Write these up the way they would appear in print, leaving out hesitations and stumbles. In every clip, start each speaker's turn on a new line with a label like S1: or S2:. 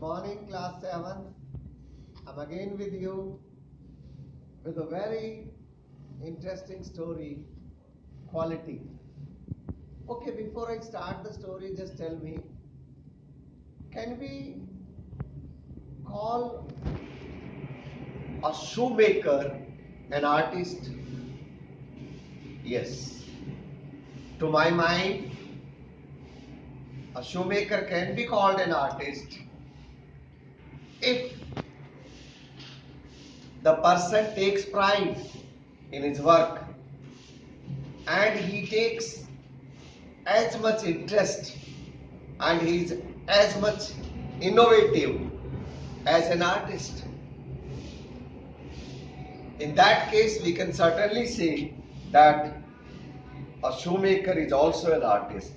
S1: morning, class 7. I'm again with you with a very interesting story, quality. Okay, before I start the story, just tell me, can we call a shoemaker an artist? Yes. To my mind, a shoemaker can be called an artist if the person takes pride in his work and he takes as much interest and he is as much innovative as an artist. In that case, we can certainly say that a shoemaker is also an artist.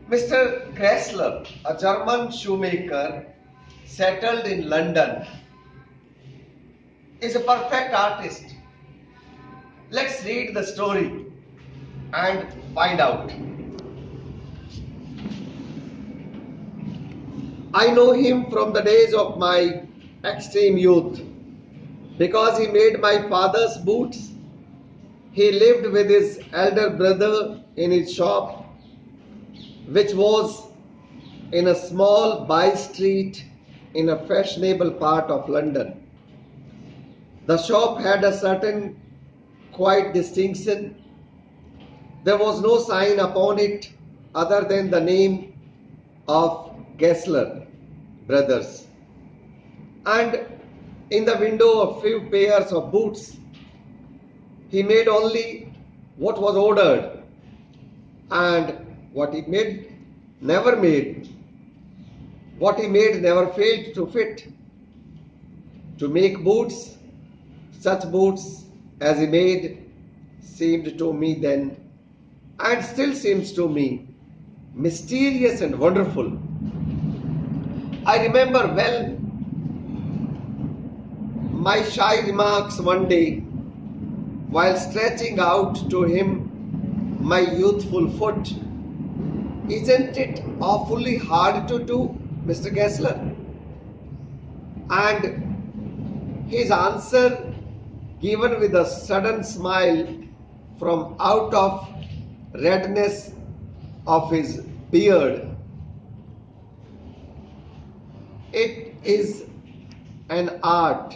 S1: Mr. Kressler, a German shoemaker settled in London, is a perfect artist. Let's read the story and find out. I know him from the days of my extreme youth because he made my father's boots. He lived with his elder brother in his shop, which was in a small by street in a fashionable part of London. The shop had a certain quiet distinction. There was no sign upon it other than the name of Gessler Brothers, and in the window a few pairs of boots. He made only what was ordered, and what he made never failed to fit. To make boots, such boots as he made, seemed to me then, and still seems to me, mysterious and wonderful. I remember well my shy remarks one day while stretching out to him my youthful foot. Isn't it awfully hard to do, Mr. Gessler? And his answer, given with a sudden smile from out of redness of his beard, it is an art.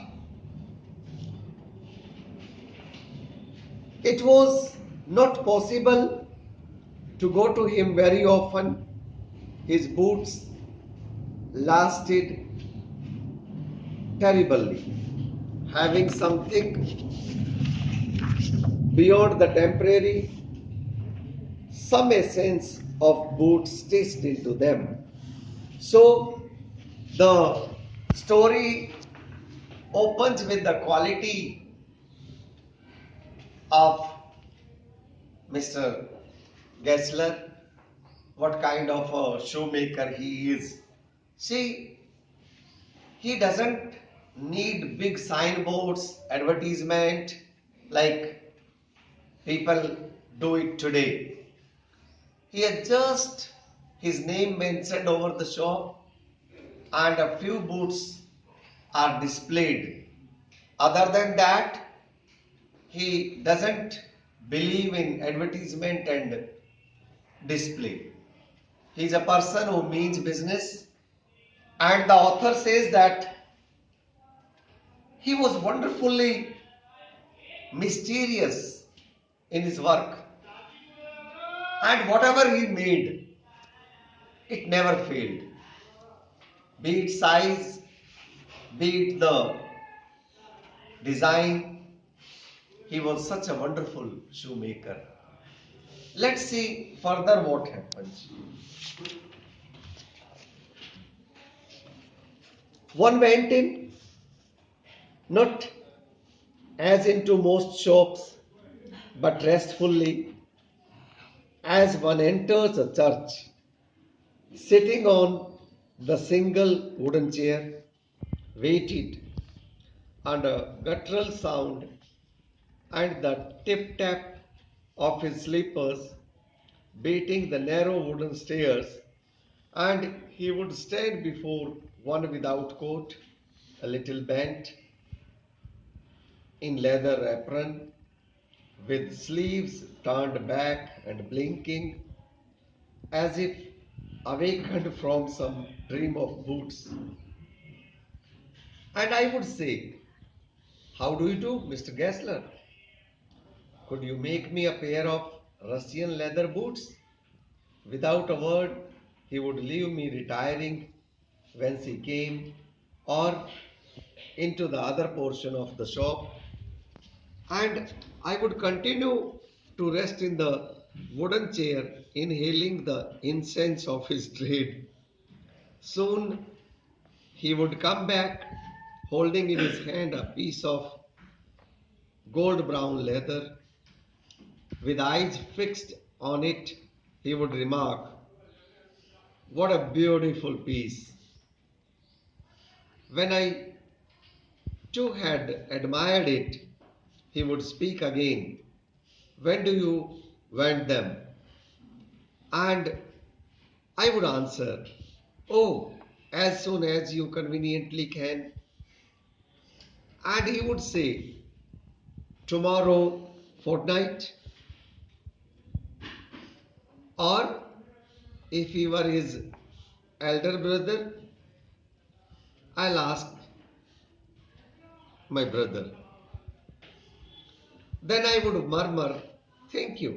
S1: It was not possible to go to him very often. His boots lasted terribly, having something beyond the temporary, some essence of boots stitched into them. So the story opens with the quality of Mr. Gessler, what kind of a shoemaker he is. See, he doesn't need big signboards, advertisement like people do it today. He has just his name mentioned over the shop and a few boots are displayed. Other than that, he doesn't believe in advertisement and display. He is a person who means business, and the author says that he was wonderfully mysterious in his work, and whatever he made, it never failed. Be it size, be it the design, he was such a wonderful shoemaker. Let's see further what happens. One went in, not as into most shops, but restfully, as one enters a church, sitting on the single wooden chair, waited, and a guttural sound and the tip-tap of his slippers beating the narrow wooden stairs and he would stand before one without coat, a little bent, in leather apron, with sleeves turned back and blinking, as if awakened from some dream of boots. And I would say, "How do you do, Mr. Gessler? Could you make me a pair of Russian leather boots?" Without a word, he would leave me retiring whence he came, or into the other portion of the shop, and I would continue to rest in the wooden chair, inhaling the incense of his trade. Soon he would come back, holding in his hand a piece of gold brown leather. With eyes fixed on it, he would remark, "What a beautiful piece." When I too had admired it, he would speak again, "When do you want them?" And I would answer, "Oh, as soon as you conveniently can." And he would say, "Tomorrow fortnight." Or if he were his elder brother, I'll ask my brother. Then I would murmur, "Thank you.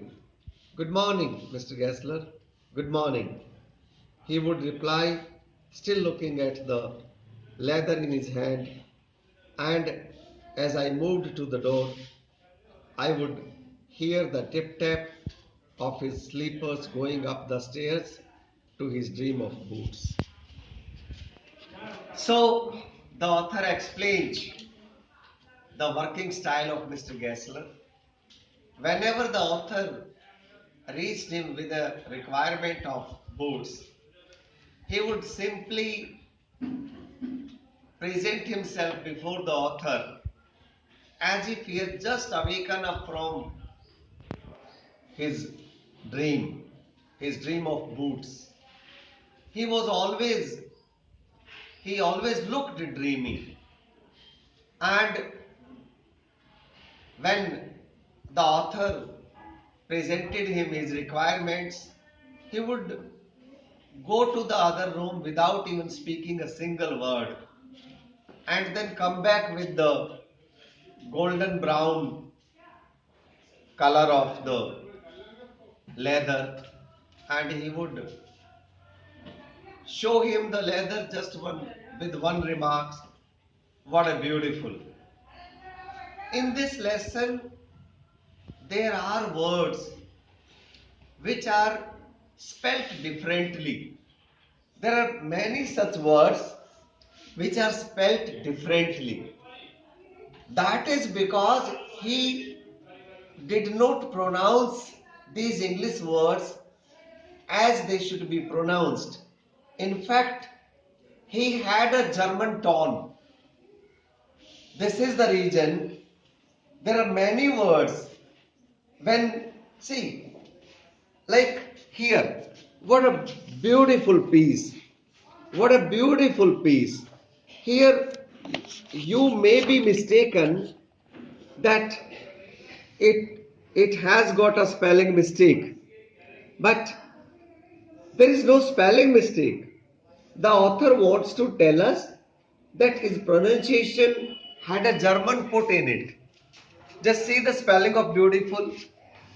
S1: Good morning, Mr. Gessler. Good morning." He would reply, still looking at the leather in his hand, and as I moved to the door, I would hear the tip tap of his slippers going up the stairs to his dream of boots. So, the author explains the working style of Mr. Gessler. Whenever the author reached him with a requirement of boots, he would simply present himself before the author as if he had just awakened up from his dream, his dream of boots. He was always, he always looked dreamy. And when the author presented him his requirements, he would go to the other room without even speaking a single word, and then come back with the golden brown color of the leather, and he would show him the leather just one with one remark, "What a beautiful." In this lesson, there are words which are spelt differently. There are many such words which are spelt differently. That is because he did not pronounce these English words as they should be pronounced. In fact, he had a German tone. This is the reason there are many words when, see, like here, what a beautiful piece. What a beautiful piece. Here, you may be mistaken that it has got a spelling mistake, but there is no spelling mistake. The author wants to tell us that his pronunciation had a German put in it. Just see the spelling of beautiful,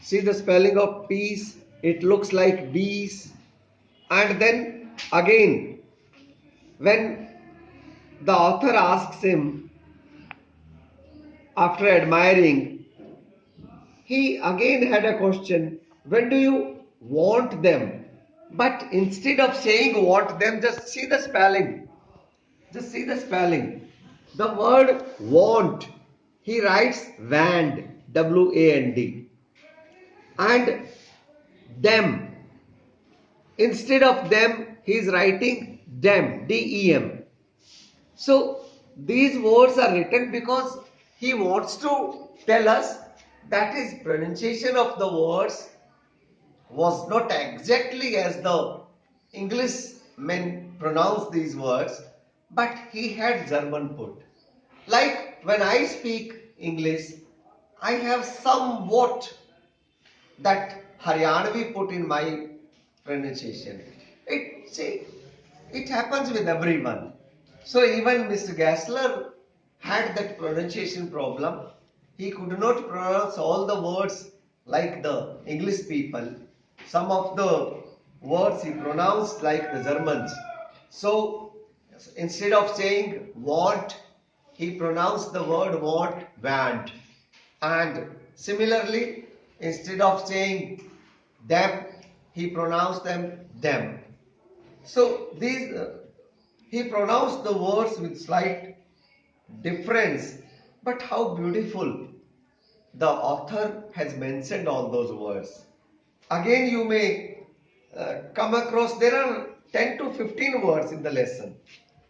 S1: see the spelling of peace, it looks like bees. And then again, when the author asks him after admiring, he again had a question, "When do you want them?" But instead of saying want them, just see the spelling. Just see the spelling. The word want, he writes wand, W-A-N-D. And them, instead of them, he is writing dem, D-E-M. So these words are written because he wants to tell us that his pronunciation of the words was not exactly as the English men pronounce these words, but he had German put. Like when I speak English, I have somewhat that Haryanvi put in my pronunciation. It happens with everyone. So even Mr. Gassler had that pronunciation problem. He could not pronounce all the words like the English people. Some of the words he pronounced like the Germans. So instead of saying want, he pronounced the word want. And similarly, instead of saying them, he pronounced them. So these he pronounced the words with slight difference, but how beautiful the author has mentioned all those words. Again, you may come across, there are 10 to 15 words in the lesson.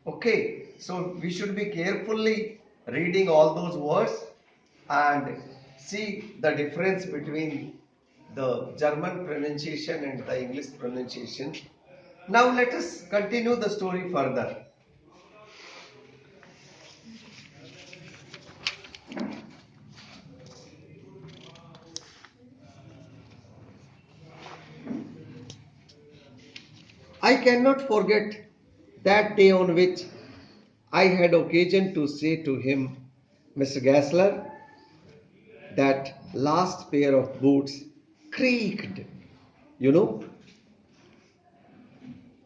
S1: Okay, so we should be carefully reading all those words and see the difference between the German pronunciation and the English pronunciation. Now let us continue the story further. I cannot forget that day on which I had occasion to say to him, Mr. Gassler, that last pair of boots creaked, you know.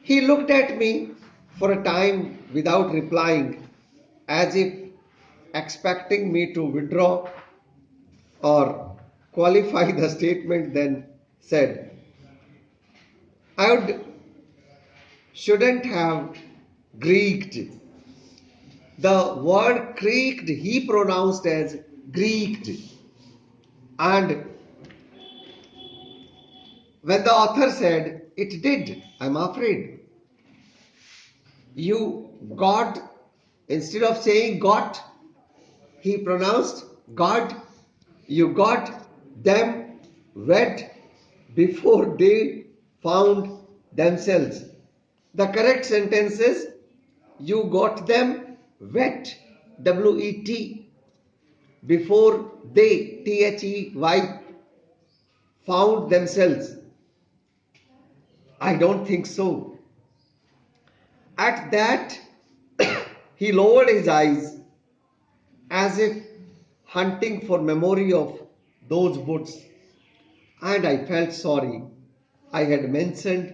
S1: He looked at me for a time without replying, as if expecting me to withdraw or qualify the statement, then said, shouldn't have creaked. The word creaked he pronounced as creaked. And when the author said, it did, I'm afraid. You got, instead of saying got, he pronounced God. You got them wet before they found themselves. The correct sentence is, you got them wet, W-E-T, before they, T-H-E-Y, found themselves. I don't think so. At that, he lowered his eyes as if hunting for memory of those boots, and I felt sorry I had mentioned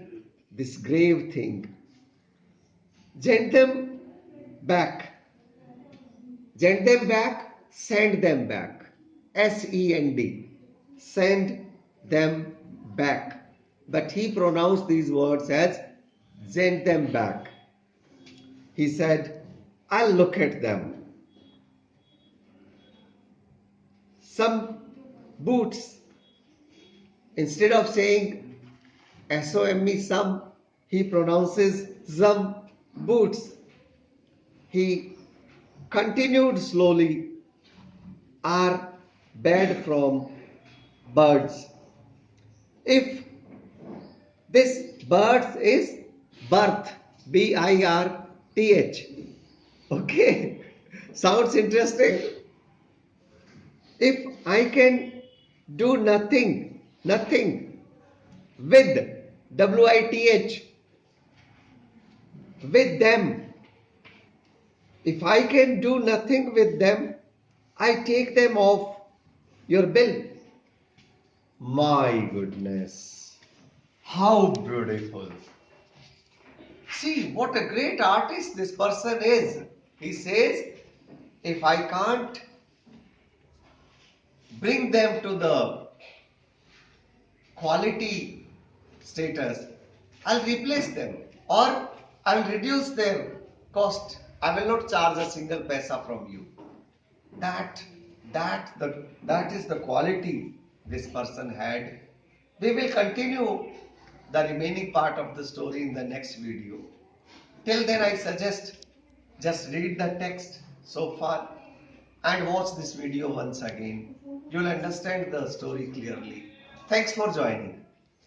S1: this grave thing. Send them back. Send them back. Send them back. S-E-N-D. Send them back. But he pronounced these words as send them back. He said, I'll look at them. Some boots, instead of saying S-O-M-E, some, he pronounces some boots. He continued slowly, are bad from birds. If this birds is birth, B-I-R-T-H. Okay, sounds interesting. If I can do nothing with, W-I-T-H, with them, if I can do nothing with them, I take them off your bill. My goodness, how beautiful. See what a great artist this person is. He says, if I can't bring them to the quality status, I'll replace them or I'll reduce their cost. I will not charge a single paisa from you. That is the quality this person had. We will continue the remaining part of the story in the next video. Till then, I suggest just read the text so far and watch this video once again. You'll understand the story clearly. Thanks for joining.